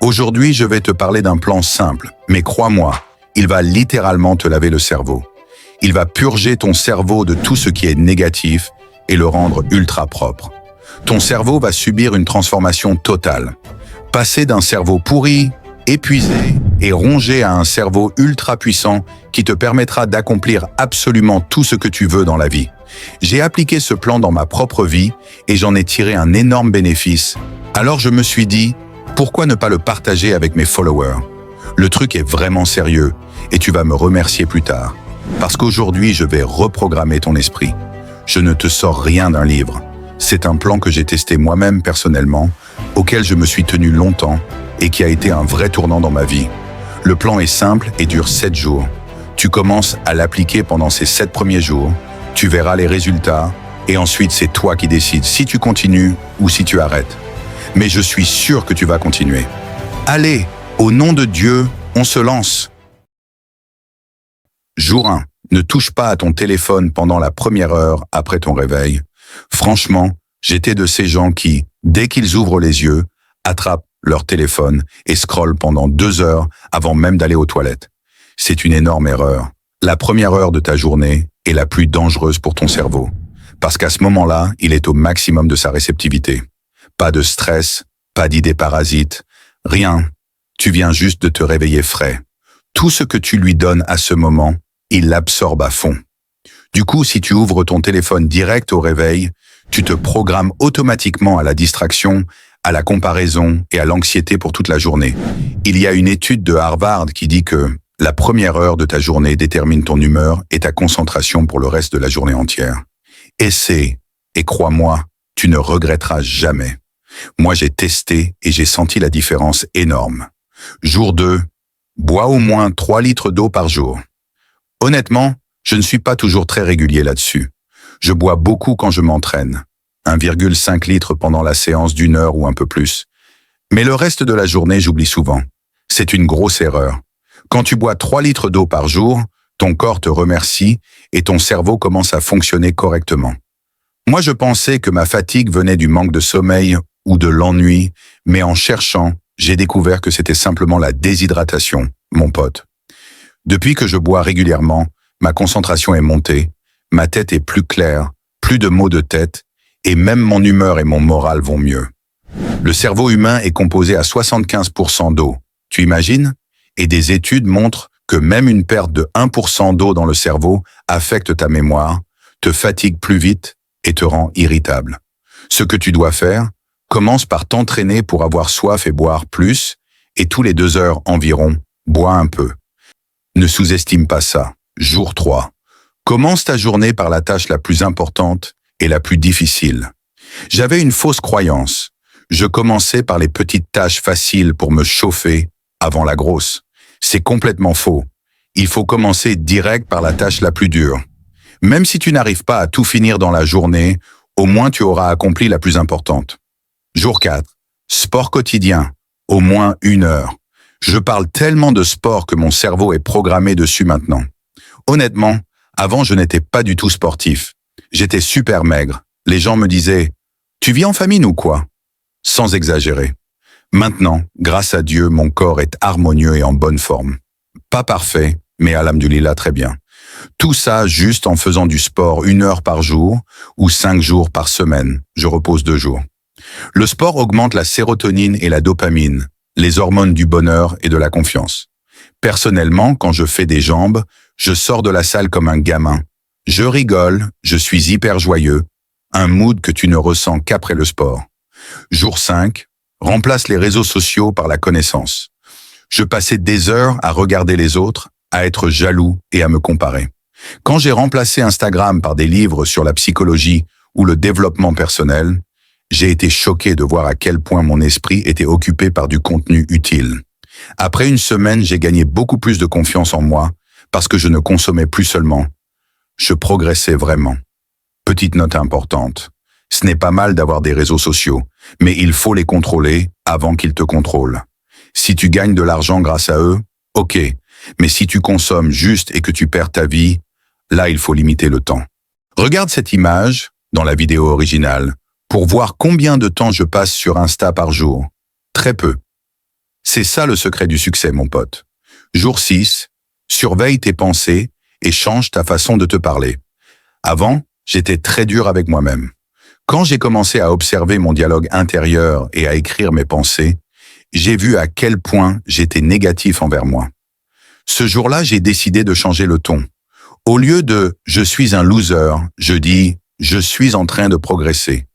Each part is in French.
Aujourd'hui, je vais te parler d'un plan simple, mais crois-moi, il va littéralement te laver le cerveau. Il va purger ton cerveau de tout ce qui est négatif et le rendre ultra propre. Ton cerveau va subir une transformation totale. Passer d'un cerveau pourri, épuisé et rongé à un cerveau ultra puissant qui te permettra d'accomplir absolument tout ce que tu veux dans la vie. J'ai appliqué ce plan dans ma propre vie et j'en ai tiré un énorme bénéfice. Alors je me suis dit, pourquoi ne pas le partager avec mes followers? Le truc est vraiment sérieux et tu vas me remercier plus tard. Parce qu'aujourd'hui, je vais reprogrammer ton esprit. Je ne te sors rien d'un livre. C'est un plan que j'ai testé moi-même personnellement, auquel je me suis tenu longtemps et qui a été un vrai tournant dans ma vie. Le plan est simple et dure 7 jours. Tu commences à l'appliquer pendant ces 7 premiers jours, tu verras les résultats et ensuite c'est toi qui décides si tu continues ou si tu arrêtes. Mais je suis sûr que tu vas continuer. Allez, au nom de Dieu, on se lance. Jour 1. Ne touche pas à ton téléphone pendant la première heure après ton réveil. Franchement, j'étais de ces gens qui, dès qu'ils ouvrent les yeux, attrapent leur téléphone et scrollent pendant 2 heures avant même d'aller aux toilettes. C'est une énorme erreur. La première heure de ta journée est la plus dangereuse pour ton cerveau. Parce qu'à ce moment-là, il est au maximum de sa réceptivité. Pas de stress, pas d'idées parasites, rien. Tu viens juste de te réveiller frais. Tout ce que tu lui donnes à ce moment, il l'absorbe à fond. Du coup, si tu ouvres ton téléphone direct au réveil, tu te programmes automatiquement à la distraction, à la comparaison et à l'anxiété pour toute la journée. Il y a une étude de Harvard qui dit que la première heure de ta journée détermine ton humeur et ta concentration pour le reste de la journée entière. Essaie, et crois-moi, tu ne regretteras jamais. Moi, j'ai testé et j'ai senti la différence énorme. Jour 2, bois au moins 3 litres d'eau par jour. Honnêtement, je ne suis pas toujours très régulier là-dessus. Je bois beaucoup quand je m'entraîne. 1,5 litre pendant la séance d'1 heure ou un peu plus. Mais le reste de la journée, j'oublie souvent. C'est une grosse erreur. Quand tu bois 3 litres d'eau par jour, ton corps te remercie et ton cerveau commence à fonctionner correctement. Moi, je pensais que ma fatigue venait du manque de sommeil ou de l'ennui, mais en cherchant, j'ai découvert que c'était simplement la déshydratation, mon pote. Depuis que je bois régulièrement, ma concentration est montée, ma tête est plus claire, plus de maux de tête, et même mon humeur et mon moral vont mieux. Le cerveau humain est composé à 75% d'eau. Tu imagines? Et des études montrent que même une perte de 1% d'eau dans le cerveau affecte ta mémoire, te fatigue plus vite et te rend irritable. Ce que tu dois faire, commence par t'entraîner pour avoir soif et boire plus, et tous les 2 heures environ, bois un peu. Ne sous-estime pas ça. Jour 3. Commence ta journée par la tâche la plus importante et la plus difficile. J'avais une fausse croyance. Je commençais par les petites tâches faciles pour me chauffer avant la grosse. C'est complètement faux. Il faut commencer direct par la tâche la plus dure. Même si tu n'arrives pas à tout finir dans la journée, au moins tu auras accompli la plus importante. Jour 4. Sport quotidien. Au moins 1 heure. Je parle tellement de sport que mon cerveau est programmé dessus maintenant. Honnêtement, avant je n'étais pas du tout sportif. J'étais super maigre. Les gens me disaient « Tu vis en famine ou quoi ?» Sans exagérer. Maintenant, grâce à Dieu, mon corps est harmonieux et en bonne forme. Pas parfait, mais alhamdoulilah très bien. Tout ça juste en faisant du sport 1 heure par jour ou 5 jours par semaine. Je repose 2 jours. Le sport augmente la sérotonine et la dopamine, les hormones du bonheur et de la confiance. Personnellement, quand je fais des jambes, je sors de la salle comme un gamin. Je rigole, je suis hyper joyeux, un mood que tu ne ressens qu'après le sport. Jour 5, remplace les réseaux sociaux par la connaissance. Je passais des heures à regarder les autres, à être jaloux et à me comparer. Quand j'ai remplacé Instagram par des livres sur la psychologie ou le développement personnel, j'ai été choqué de voir à quel point mon esprit était occupé par du contenu utile. Après 1 semaine, j'ai gagné beaucoup plus de confiance en moi parce que je ne consommais plus seulement. Je progressais vraiment. Petite note importante. Ce n'est pas mal d'avoir des réseaux sociaux, mais il faut les contrôler avant qu'ils te contrôlent. Si tu gagnes de l'argent grâce à eux, ok, mais si tu consommes juste et que tu perds ta vie, là il faut limiter le temps. Regarde cette image, dans la vidéo originale, pour voir combien de temps je passe sur Insta par jour. Très peu. C'est ça le secret du succès, mon pote. Jour 6, surveille tes pensées et change ta façon de te parler. Avant, j'étais très dur avec moi-même. Quand j'ai commencé à observer mon dialogue intérieur et à écrire mes pensées, j'ai vu à quel point j'étais négatif envers moi. Ce jour-là, j'ai décidé de changer le ton. Au lieu de « je suis un loser », je dis « je suis en train de progresser ».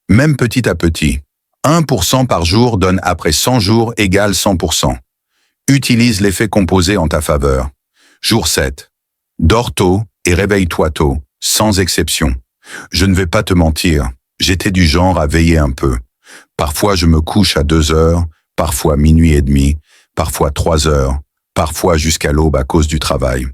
Même petit à petit. 1% par jour donne après 100 jours égale 100%. Utilise l'effet composé en ta faveur. Jour 7. Dors tôt et réveille-toi tôt, sans exception. Je ne vais pas te mentir, j'étais du genre à veiller un peu. Parfois je me couche à 2 heures, parfois minuit et demi, parfois 3 heures, parfois jusqu'à l'aube à cause du travail.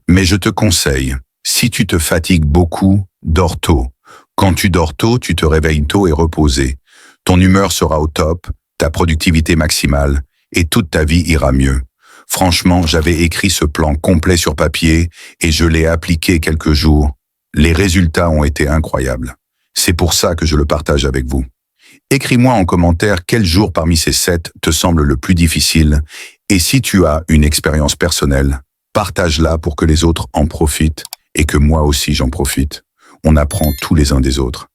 Mais je te conseille, si tu te fatigues beaucoup, dors tôt. Quand tu dors tôt, tu te réveilles tôt et reposé. Ton humeur sera au top, ta productivité maximale, et toute ta vie ira mieux. Franchement, j'avais écrit ce plan complet sur papier et je l'ai appliqué quelques jours. Les résultats ont été incroyables. C'est pour ça que je le partage avec vous. Écris-moi en commentaire quel jour parmi ces 7 te semble le plus difficile et si tu as une expérience personnelle, partage-la pour que les autres en profitent et que moi aussi j'en profite. On apprend tous les uns des autres.